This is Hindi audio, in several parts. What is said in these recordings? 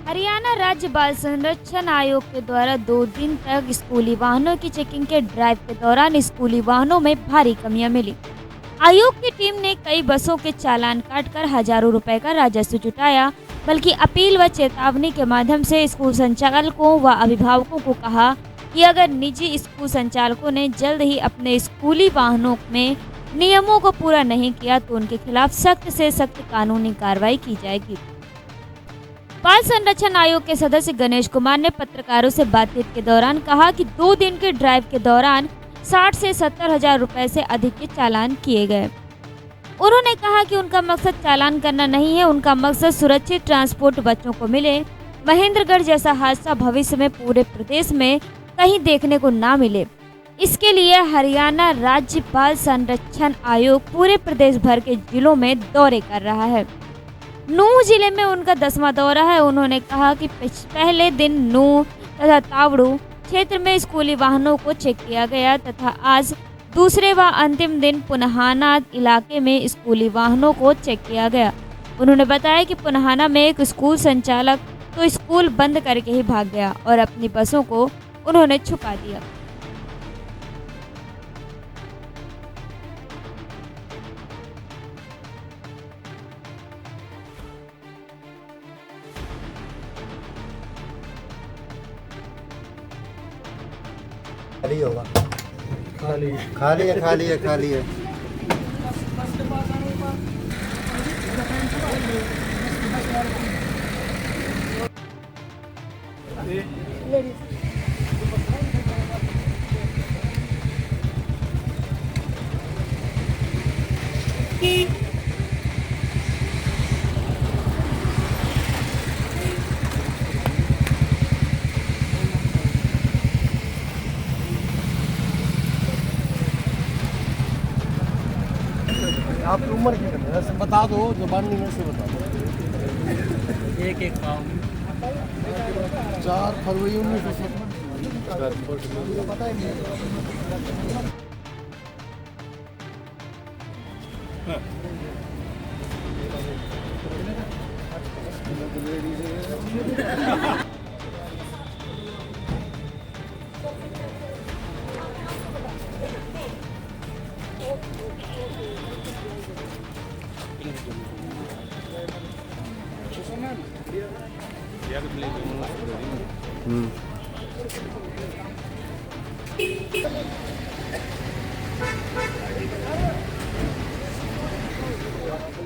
हरियाणा राज्य बाल संरक्षण आयोग के द्वारा 2 दिन तक स्कूली वाहनों की चेकिंग के ड्राइव के दौरान स्कूली वाहनों में भारी कमियां मिली। आयोग की टीम ने कई बसों के चालान काटकर हजारों रुपए का राजस्व जुटाया, बल्कि अपील व चेतावनी के माध्यम से स्कूल संचालकों व अभिभावकों को कहा कि अगर निजी स्कूल संचालकों ने जल्द ही अपने स्कूली वाहनों में नियमों को पूरा नहीं किया तो उनके खिलाफ सख्त से सख्त कानूनी कार्रवाई की जाएगी। बाल संरक्षण आयोग के सदस्य गणेश कुमार ने पत्रकारों से बातचीत के दौरान कहा कि 2 दिन के ड्राइव के दौरान 60 से 70 हजार रुपए से अधिक के चालान किए गए। उन्होंने कहा कि उनका मकसद चालान करना नहीं है, उनका मकसद सुरक्षित ट्रांसपोर्ट बच्चों को मिले। महेंद्रगढ़ जैसा हादसा भविष्य में पूरे प्रदेश में कहीं देखने को ना मिले, इसके लिए हरियाणा राज्य बाल संरक्षण आयोग पूरे प्रदेश भर के जिलों में दौरे कर रहा है। नूंह जिले में उनका 10वां दौरा है। उन्होंने कहा कि पहले दिन नूंह तथा तावड़ू क्षेत्र में स्कूली वाहनों को चेक किया गया तथा आज दूसरे व अंतिम दिन पुनहाना इलाके में स्कूली वाहनों को चेक किया गया। उन्होंने बताया कि पुनहाना में एक स्कूल संचालक तो स्कूल बंद करके ही भाग गया और अपनी बसों को उन्होंने छुपा दिया। खाली होगा, खाली खाली है, खाली है, खाली है। आप उम्र की करते बता दो, जुबान नहीं से बता दो। एक काम 4 फरवरी 1970 पता है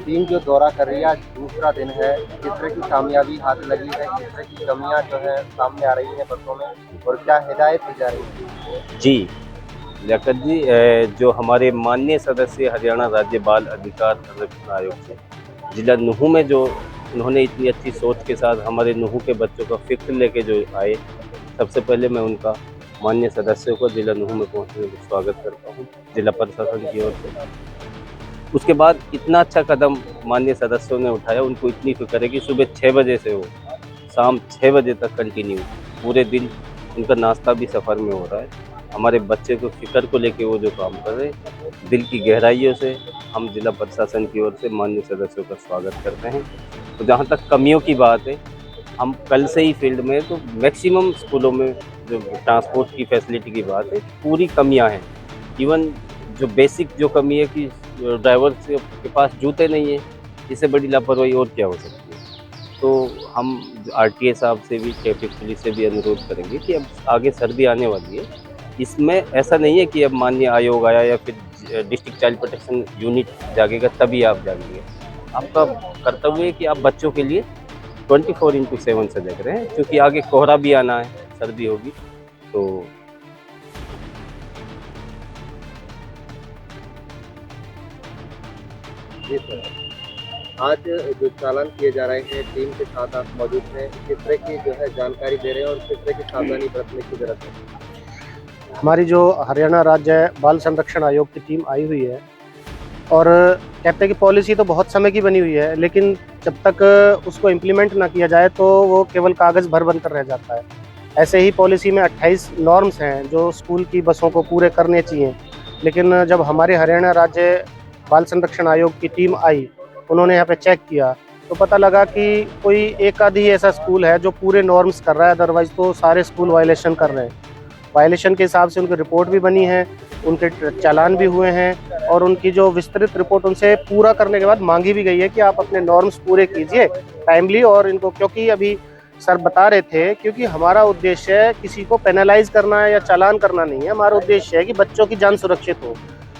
टीम जो दौरा कर रही है, आज दूसरा दिन है। किस तरह की कामयाबी हाथ लगी है, किस तरह की कमियां जो है सामने आ रही हैं बसों में और क्या हिदायत दी जा रही है? जी लियाकत जी, जो हमारे माननीय सदस्य हरियाणा राज्य बाल अधिकार संरक्षण आयोग से जिला नूंह में जो उन्होंने इतनी अच्छी सोच के साथ हमारे नूंह के बच्चों का फिक्र लेके जो आए, सबसे पहले मैं उनका माननीय सदस्यों को जिला नूंह में पहुंचने का स्वागत करता हूं जिला प्रशासन की ओर से। उसके बाद इतना अच्छा कदम माननीय सदस्यों ने उठाया, उनको इतनी फिक्र है कि सुबह 6 बजे से हो शाम 6 बजे तक कंटिन्यू पूरे दिन उनका नाश्ता भी सफ़र में हो रहा है। हमारे बच्चे को फिक्र को लेके वो जो काम कर रहे हैं, दिल की गहराइयों से हम जिला प्रशासन की ओर से माननीय सदस्यों का स्वागत करते हैं। तो जहाँ तक कमियों की बात है, हम कल से ही फील्ड में तो मैक्सिमम स्कूलों में जो ट्रांसपोर्ट की फैसिलिटी की बात है, पूरी कमियाँ हैं। इवन जो बेसिक जो कमी है कि ड्राइवर के पास जूते नहीं है, इससे बड़ी लापरवाही और क्या हो सकती है। तो हम आरटीए साहब से भी, ट्रैफिक पुलिस से भी अनुरोध करेंगे कि अब आगे सर्दी आने वाली है, इसमें ऐसा नहीं है कि अब माननीय आयोग आया या फिर डिस्ट्रिक्ट चाइल्ड प्रोटेक्शन यूनिट जागेगा तभी आप जागेंगे। आपका कर्तव्य है कि आप बच्चों के लिए 24/7 से देख रहे हैं, क्योंकि आगे कोहरा भी आना है, सर्दी होगी। तो जी सर, आज जो चालान किए जा रहे हैं, टीम के साथ आप मौजूद हैं, किस तरह की जो है जानकारी दे रहे हैं और किस तरह की सावधानी बरतने की जरूरत है? हमारी जो हरियाणा राज्य बाल संरक्षण आयोग की टीम आई हुई है और कहते हैं कि पॉलिसी तो बहुत समय की बनी हुई है, लेकिन जब तक उसको इम्प्लीमेंट ना किया जाए तो वो केवल कागज़ भर बनकर रह जाता है। ऐसे ही पॉलिसी में 28 नॉर्म्स हैं जो स्कूल की बसों को पूरे करने चाहिए, लेकिन जब हमारे हरियाणा राज्य बाल संरक्षण आयोग की टीम आई, उन्होंने यहाँ पे चेक किया तो पता लगा कि कोई एक आध ही ऐसा स्कूल है जो पूरे नॉर्म्स कर रहा है, अदरवाइज तो सारे स्कूल वायलेशन कर रहे हैं। वायलेशन के हिसाब से उनकी रिपोर्ट भी बनी है, उनके चालान भी हुए हैं और उनकी जो विस्तृत रिपोर्ट उनसे पूरा करने के बाद मांगी भी गई है कि आप अपने नॉर्म्स पूरे कीजिए टाइमली। और इनको, क्योंकि अभी सर बता रहे थे, क्योंकि हमारा उद्देश्य है किसी को पेनलाइज करना है या चालान करना नहीं है, हमारा उद्देश्य है कि बच्चों की जान सुरक्षित हो।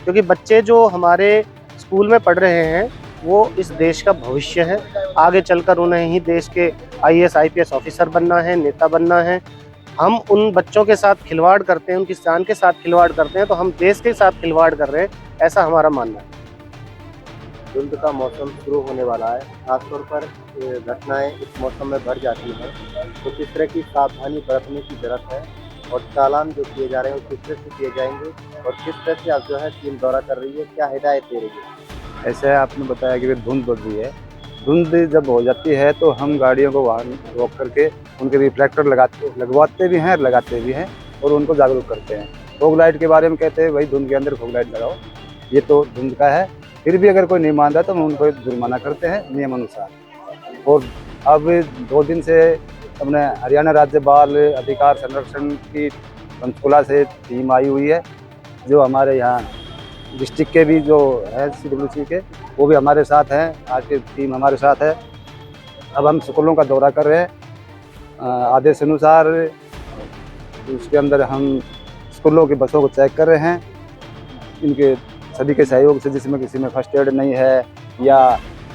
क्योंकि बच्चे जो हमारे स्कूल में पढ़ रहे हैं वो इस देश का भविष्य है, आगे चलकर उन्हें ही देश के IAS IPS ऑफिसर बनना है, नेता बनना है। हम उन बच्चों के साथ खिलवाड़ करते हैं, उनकी जान के साथ खिलवाड़ करते हैं, तो हम देश के साथ खिलवाड़ कर रहे हैं, ऐसा हमारा मानना है। धुंध का मौसम शुरू होने वाला है, खासतौर पर घटनाएं इस मौसम में बढ़ जाती हैं, तो किस तरह की सावधानी बरतने की जरूरत है और चालान जो किए जा रहे हैं वो किस तरह से किए जाएंगे और किस तरह से आप जो है टीम दौरा कर रही है, क्या हिदायत दे रही है? ऐसे आपने बताया कि धुंध बढ़ रही है। धुंध जब हो जाती है तो हम गाड़ियों को वहाँ रोक करके उनके रिफ्लेक्टर लगवाते भी हैं, लगाते भी हैं और उनको जागरूक करते हैं। फॉग लाइट के बारे में कहते हैं भाई धुंध के अंदर फॉग लाइट लगाओ, ये तो धुंध का है। फिर भी अगर कोई नहीं मान रहा तो हम उनको जुर्माना करते हैं नियम अनुसार। और अब 2 दिन से अपने हरियाणा राज्य बाल अधिकार संरक्षण की पंचकुला से टीम आई हुई है, जो हमारे यहाँ डिस्ट्रिक्ट के भी जो है CWC के वो भी हमारे साथ हैं, आज की टीम हमारे साथ है। अब हम स्कूलों का दौरा कर रहे हैं आदेश अनुसार। उसके अंदर हम स्कूलों की बसों को चेक कर रहे हैं, इनके सभी के सहयोग से, जिसमें किसी में फर्स्ट एड नहीं है या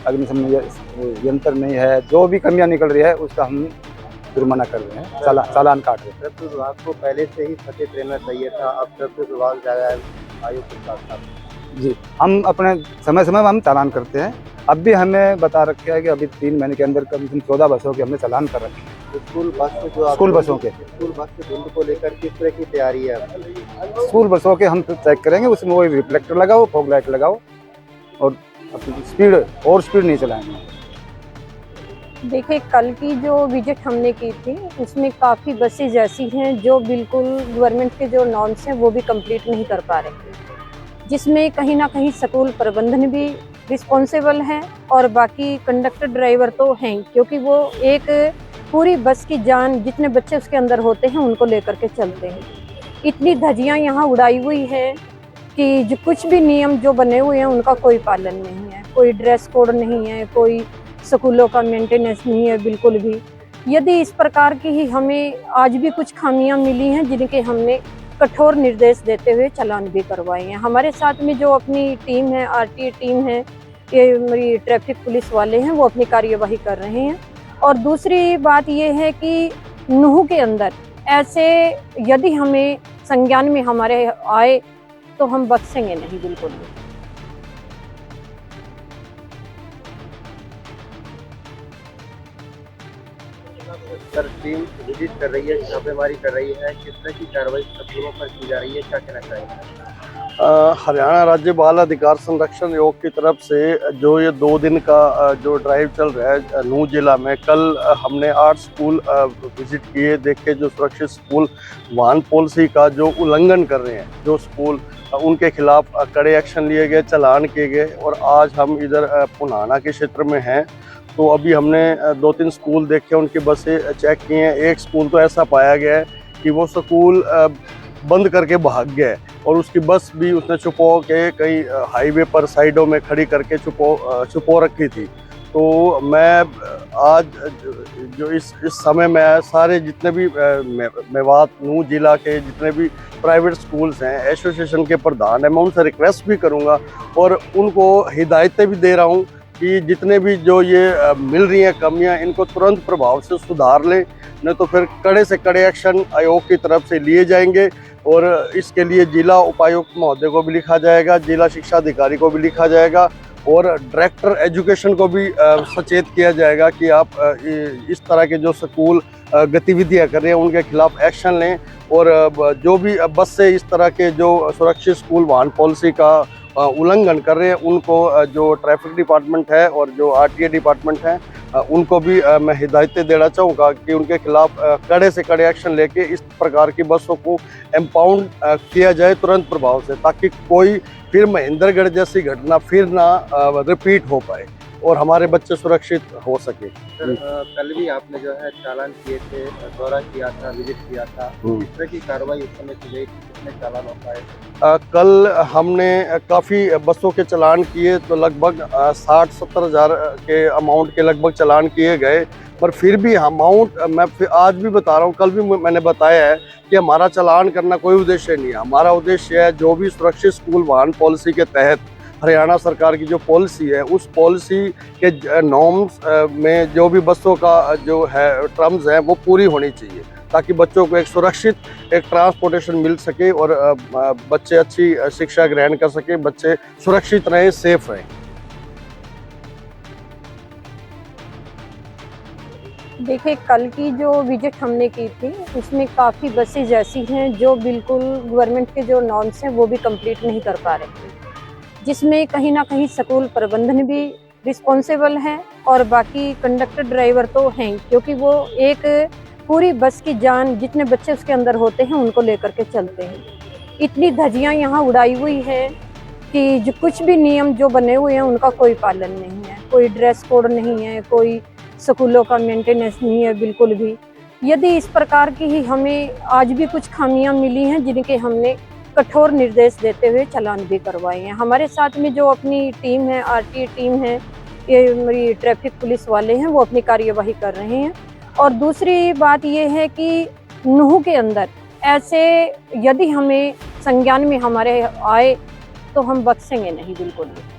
अग्निशमन यंत्र नहीं है, जो भी कमियां निकल रही है उसका हम जुर्माना कर रहे हैं, चालान काट रहे हैं। ट्रैफिक विभाग को पहले से ही सचेत रहना चाहिए था, अब ट्रैफिक विभाग ज़्यादा आयोग के साथ साथ। जी, हम अपने समय समय में हम चालान करते हैं। अब भी हमें बता रखा है कि अभी 3 महीने के अंदर कम से कम 14 बसों के हमने चालान कर रखे हैं। स्कूल बस से जो स्कूल बसों के स्कूल बस से धुंध को लेकर किस तरह की तैयारी है? स्कूल बसों के हम चेक करेंगे, उसमें वो रिफ्लेक्टर लगाओ, फॉग लाइट लगाओ और अपनी स्पीड नहीं चलाएंगे। देखिए, कल की जो विजिट हमने की थी उसमें काफ़ी बसेज ऐसी हैं जो बिल्कुल गवर्नमेंट के जो नॉर्म्स हैं वो भी कंप्लीट नहीं कर पा रहे, जिसमें कहीं ना कहीं स्कूल प्रबंधन भी रिस्पॉन्सिबल है और बाकी कंडक्टर ड्राइवर तो हैं, क्योंकि वो एक पूरी बस की जान, जितने बच्चे उसके अंदर होते हैं उनको लेकर के चलते हैं। इतनी धज्जियाँ यहाँ उड़ाई हुई हैं कि जो कुछ भी नियम जो बने हुए हैं उनका कोई पालन नहीं है, कोई ड्रेस कोड नहीं है, कोई स्कूलों का मेंटेनेंस नहीं है बिल्कुल भी। यदि इस प्रकार की ही हमें आज भी कुछ खामियां मिली हैं जिनके हमने कठोर निर्देश देते हुए चालान भी करवाए हैं। हमारे साथ में जो अपनी टीम है, RTA टीम है, ये मेरी ट्रैफिक पुलिस वाले हैं, वो अपनी कार्यवाही कर रहे हैं। और दूसरी बात ये है कि नूह के अंदर ऐसे यदि हमें संज्ञान में हमारे आए तो हम बख्शेंगे नहीं बिल्कुल भी। सर, टीम विजिट कर रही है, छापेमारी कर रही है, किस तरह की कार्रवाई स्कूलों पर की जा रही है, क्या कहना चाहिए? हरियाणा राज्य बाल अधिकार संरक्षण आयोग की तरफ से जो ये 2 दिन का जो ड्राइव चल रहा है नूह जिला में, कल हमने 8 स्कूल विजिट किए, देखे जो सुरक्षित स्कूल वाहन पॉलिसी का जो उल्लंघन कर रहे हैं, जो स्कूल उनके खिलाफ कड़े एक्शन लिए गए, चालान किए गए। और आज हम इधर पुनाना के क्षेत्र में हैं, तो अभी हमने 2-3 स्कूल देखे, उनकी बसें चेक की हैं। एक स्कूल तो ऐसा पाया गया है कि वो स्कूल बंद करके भाग गया है और उसकी बस भी उसने छुपो के कहीं हाईवे पर साइडों में खड़ी करके छुपो रखी थी। तो मैं आज जो इस समय में सारे जितने भी मेवात नूह जिला के जितने भी प्राइवेट स्कूल्स हैं, एसोसिएशन के प्रधान हैं, मैं उनसे रिक्वेस्ट भी करूंगा और उनको हिदायतें भी दे रहा हूं कि जितने भी जो ये मिल रही हैं कमियां, इनको तुरंत प्रभाव से सुधार लें, नहीं तो फिर कड़े से कड़े एक्शन आयोग की तरफ से लिए जाएंगे। और इसके लिए जिला उपायुक्त महोदय को भी लिखा जाएगा, जिला शिक्षा अधिकारी को भी लिखा जाएगा और डायरेक्टर एजुकेशन को भी सचेत किया जाएगा कि आप इस तरह के जो स्कूल गतिविधियां कर रहे हैं उनके खिलाफ एक्शन लें। और जो भी बस से इस तरह के जो सुरक्षित स्कूल वाहन पॉलिसी का उल्लंघन कर रहे हैं, उनको जो ट्रैफिक डिपार्टमेंट है और जो RTA डिपार्टमेंट है, उनको भी मैं हिदायतें देना चाहूँगा कि उनके खिलाफ कड़े से कड़े एक्शन लेके इस प्रकार की बसों को एम्पाउंड किया जाए तुरंत प्रभाव से, ताकि कोई फिर महेंद्रगढ़ जैसी घटना फिर ना रिपीट हो पाए। और हमारे बच्चे सुरक्षित हो सके। सर कल भी आपने जो है चालान किए थे, दौरा किया था, विजिट किया था, किस तरह की कार्रवाई उस समय की गई, कितने चालान हो पाए? कल हमने काफ़ी बसों के चालान किए, तो लगभग 60-70 हज़ार के अमाउंट के लगभग चालान किए गए, पर फिर भी अमाउंट मैं फिर आज भी बता रहा हूँ, कल भी मैंने बताया है कि हमारा चालान करना कोई उद्देश्य नहीं है। हमारा उद्देश्य है जो भी सुरक्षित स्कूल वाहन पॉलिसी के तहत हरियाणा सरकार की जो पॉलिसी है, उस पॉलिसी के नॉर्म्स में जो भी बसों का जो है टर्म्स हैं वो पूरी होनी चाहिए, ताकि बच्चों को एक सुरक्षित एक ट्रांसपोर्टेशन मिल सके और बच्चे अच्छी शिक्षा ग्रहण कर सके, बच्चे सुरक्षित रहें, सेफ रहें। देखिए कल की जो विजिट हमने की थी उसमें काफ़ी बसेज ऐसी हैं जो बिल्कुल गवर्नमेंट के जो नॉर्म्स हैं वो भी कंप्लीट नहीं कर पा रहे हैं, जिसमें कहीं ना कहीं स्कूल प्रबंधन भी रिस्पॉन्सिबल है और बाकी कंडक्टर ड्राइवर तो हैं, क्योंकि वो एक पूरी बस की जान, जितने बच्चे उसके अंदर होते हैं उनको लेकर के चलते हैं। इतनी धज्जियाँ यहाँ उड़ाई हुई है कि जो कुछ भी नियम जो बने हुए हैं उनका कोई पालन नहीं है, कोई ड्रेस कोड नहीं है, कोई स्कूलों का मेंटेनेंस नहीं है बिल्कुल भी। यदि इस प्रकार की ही हमें आज भी कुछ खामियां मिली हैं जिनके हमने कठोर निर्देश देते हुए चालान भी करवाए हैं। हमारे साथ में जो अपनी टीम है, आरटीए टीम है, ये मेरी ट्रैफिक पुलिस वाले हैं, वो अपनी कार्यवाही कर रहे हैं। और दूसरी बात ये है कि नूह के अंदर ऐसे यदि हमें संज्ञान में हमारे आए तो हम बख्शेंगे नहीं बिल्कुल भी।